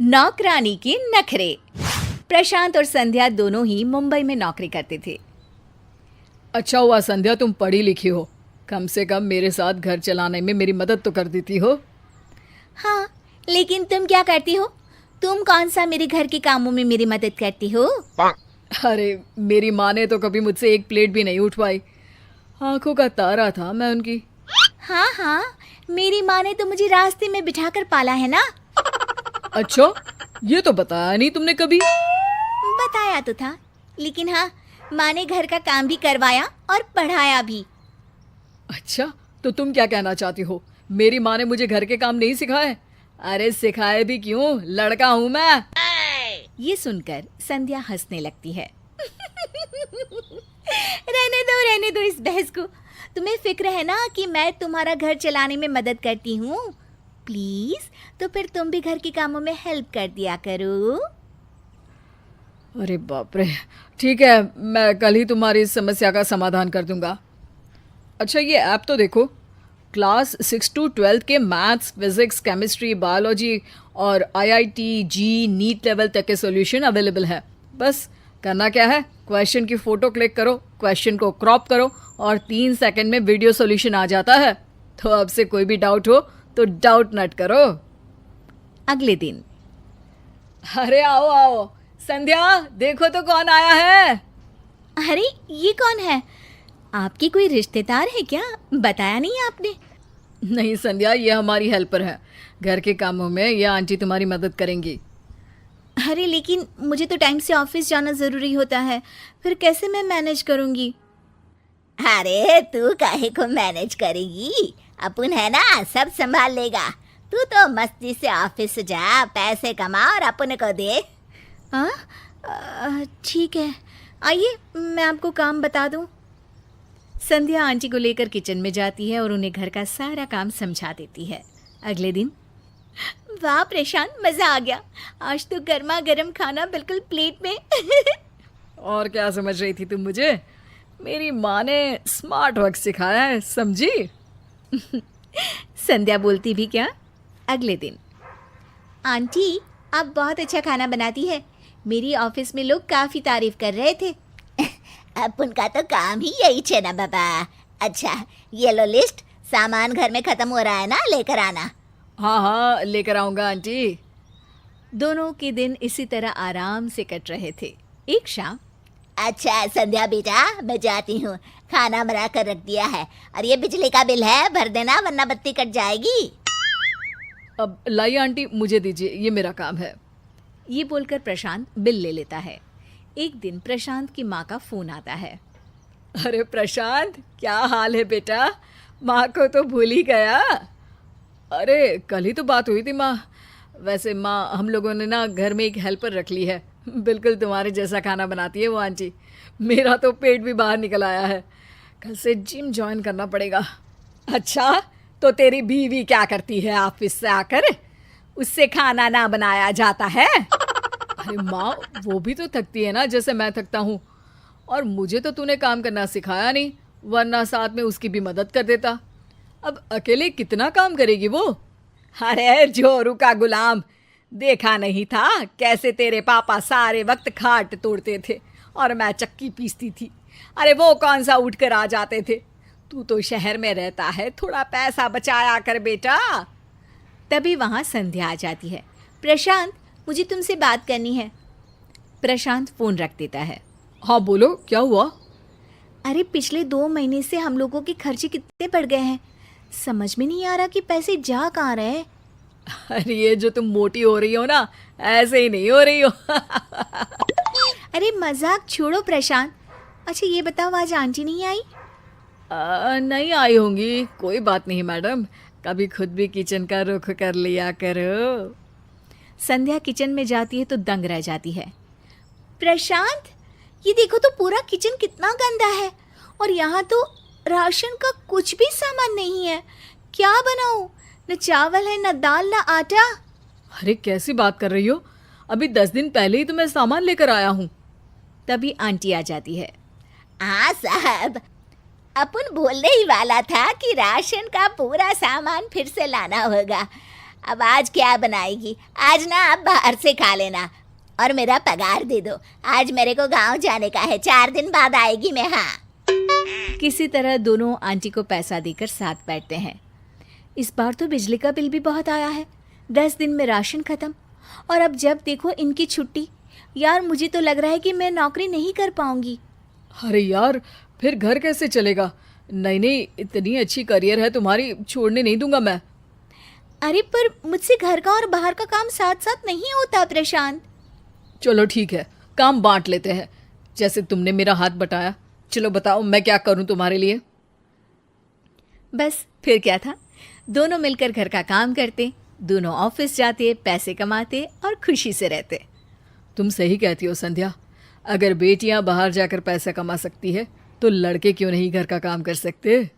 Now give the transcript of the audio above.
नौकरानी के नखरे। प्रशांत और संध्या दोनों ही मुंबई में नौकरी करते थे। अच्छा हुआ संध्या तुम पढ़ी लिखी हो, कम से कम मेरे साथ घर चलाने में मेरी मदद तो कर देती हो। हाँ, लेकिन तुम क्या करती हो? तुम कौन सा मेरे घर के कामों में मेरी मदद करती हो? अरे मेरी माँ ने तो कभी मुझसे एक प्लेट भी नहीं उठवाई, आंखों का तारा था मैं उनकी। हाँ हाँ, मेरी माँ ने तो मुझे रास्ते में बिठाकर पाला है ना। अच्छा, ये तो बताया नहीं तुमने कभी। बताया तो था, लेकिन हाँ, माँ ने घर का काम भी करवाया और पढ़ाया भी। अच्छा, तो तुम क्या कहना चाहती हो, मेरी माँ ने मुझे घर के काम नहीं सिखाए? अरे सिखाए भी क्यों, लड़का हूँ मैं। ये सुनकर संध्या हंसने लगती है। रहने दो इस बहस को। तुम्हें फिक्र है ना कि मैं तुम्हारा घर चलाने में मदद करती हूँ। प्लीज, तो फिर तुम भी घर के कामों में हेल्प कर दिया करो। अरे बाप रे, ठीक है, मैं कल ही तुम्हारी इस समस्या का समाधान कर दूंगा। अच्छा ये ऐप तो देखो, क्लास 6 to 12 के मैथ्स, फिजिक्स, केमिस्ट्री, बायोलॉजी और आईआईटी, जी, नीट लेवल तक के सॉल्यूशन अवेलेबल है। बस करना क्या है, क्वेश्चन की फ़ोटो क्लिक करो, क्वेश्चन को क्रॉप करो और 3 सेकंड में वीडियो सॉल्यूशन आ जाता है। तो अब से कोई भी डाउट हो तो डाउट नट करो। अगले दिन। अरे आओ आओ संध्या, देखो तो कौन आया है। अरे ये कौन है? आपकी कोई रिश्तेदार है क्या? बताया नहीं आपने। नहीं संध्या, ये हमारी हेल्पर है, घर के कामों में ये आंटी तुम्हारी मदद करेंगी। अरे लेकिन मुझे तो टाइम से ऑफिस जाना ज़रूरी होता है, फिर कैसे मैं मैनेज करूँगी? अरे तू काहे को मैनेज करेगी, अपन है ना, सब संभाल लेगा। तू तो मस्ती से ऑफिस जा, पैसे कमा और अपने को दे। ठीक है, आइए मैं आपको काम बता दूं। संध्या आंटी को लेकर किचन में जाती है और उन्हें घर का सारा काम समझा देती है। अगले दिन। वाह प्रशांत, मज़ा आ गया। आज तो गर्मा गर्म खाना बिल्कुल प्लेट में। और क्या समझ रही थी तुम मुझे? मेरी माँ ने स्मार्ट वर्क सिखाया है, समझी? संध्या बोलती भी क्या। अगले दिन। आंटी, आप बहुत अच्छा खाना बनाती है। मेरी ऑफिस में लोग काफ़ी तारीफ कर रहे थे। अपन का तो काम ही यही है ना बाबा। अच्छा ये लो लिस्ट, सामान घर में खत्म हो रहा है ना, लेकर आना। हाँ हाँ, लेकर आऊँगा आंटी। दोनों के दिन इसी तरह आराम से कट रहे थे। एक शाम। अच्छा संध्या बेटा, मैं जाती हूँ, खाना बना कर रख दिया है, और ये बिजली का बिल है, भर देना वरना बत्ती कट जाएगी। अब लाइए आंटी, मुझे दीजिए, ये मेरा काम है। ये बोलकर प्रशांत बिल ले लेता है। एक दिन प्रशांत की माँ का फोन आता है। अरे प्रशांत, क्या हाल है बेटा? माँ को तो भूल ही गया। अरे कल ही तो बात हुई थी माँ। वैसे माँ, हम लोगों ने ना घर में एक हेल्पर रख ली है, बिल्कुल तुम्हारे जैसा खाना बनाती है वो आंटी। मेरा तो पेट भी बाहर निकल आया है, कल से जिम ज्वाइन करना पड़ेगा। अच्छा, तो तेरी बीवी क्या करती है ऑफिस से आकर? उससे खाना ना बनाया जाता है? अरे माँ, वो भी तो थकती है ना जैसे मैं थकता हूँ। और मुझे तो तूने काम करना सिखाया नहीं, वरना साथ में उसकी भी मदद कर देता। अब अकेले कितना काम करेगी वो? अरे जोरू का गुलाम, देखा नहीं था कैसे तेरे पापा सारे वक्त खाट तोड़ते थे और मैं चक्की पीसती थी। अरे वो कौन सा उठ कर आ जाते थे। तू तो शहर में रहता है, थोड़ा पैसा बचाया कर बेटा। तभी वहाँ संध्या आ जाती है। प्रशांत, मुझे तुमसे बात करनी है। प्रशांत फ़ोन रख देता है। हाँ बोलो, क्या हुआ? अरे पिछले 2 महीने से हम लोगों के खर्चे कितने बढ़ गए हैं, समझ में नहीं आ रहा कि पैसे जा कहाँ रहे। अरे ये जो तुम मोटी हो रही हो ना, ऐसे ही नहीं हो रही हो। अरे मजाक छोड़ो प्रशांत। अच्छा ये बताओ, आज आंटी नहीं आई? नहीं आई होंगी, कोई बात नहीं मैडम, कभी खुद भी किचन का रुख कर लिया करो। संध्या किचन में जाती है तो दंग रह जाती है। प्रशांत, ये देखो तो पूरा किचन कितना गंदा है, और यहाँ तो राशन का कुछ भी सामान नहीं है। क्या बनाऊँ? न चावल है, न दाल, न आटा। अरे कैसी बात कर रही हो, अभी 10 दिन पहले ही तो मैं सामान लेकर आया हूँ। तभी आंटी आ जाती है। हाँ साहब, अपन बोलने ही वाला था कि राशन का पूरा सामान फिर से लाना होगा। अब आज क्या बनाएगी? आज ना आप बाहर से खा लेना और मेरा पगार दे दो। आज मेरे को गांव जाने का है, 4 दिन बाद आएगी मैं। हाँ, किसी तरह दोनों आंटी को पैसा देकर साथ बैठते हैं। इस बार तो बिजली का बिल भी बहुत आया है, 10 दिन में राशन खत्म, और अब जब देखो इनकी छुट्टी। यार मुझे तो लग रहा है कि मैं नौकरी नहीं कर पाऊंगी। अरे यार, फिर घर कैसे चलेगा? नहीं नहीं, इतनी अच्छी करियर है तुम्हारी, छोड़ने नहीं दूंगा मैं। अरे पर मुझसे घर का और बाहर का काम साथ साथ नहीं होता प्रशांत। चलो ठीक है, काम बांट लेते हैं। जैसे तुमने मेरा हाथ बटाया, चलो बताओ मैं क्या करूं तुम्हारे लिए। बस फिर क्या था, दोनों मिलकर घर का काम करते, दोनों ऑफिस जाते, पैसे कमाते और खुशी से रहते। तुम सही कहती हो संध्या, अगर बेटियां बाहर जाकर पैसा कमा सकती है तो लड़के क्यों नहीं घर का काम कर सकते।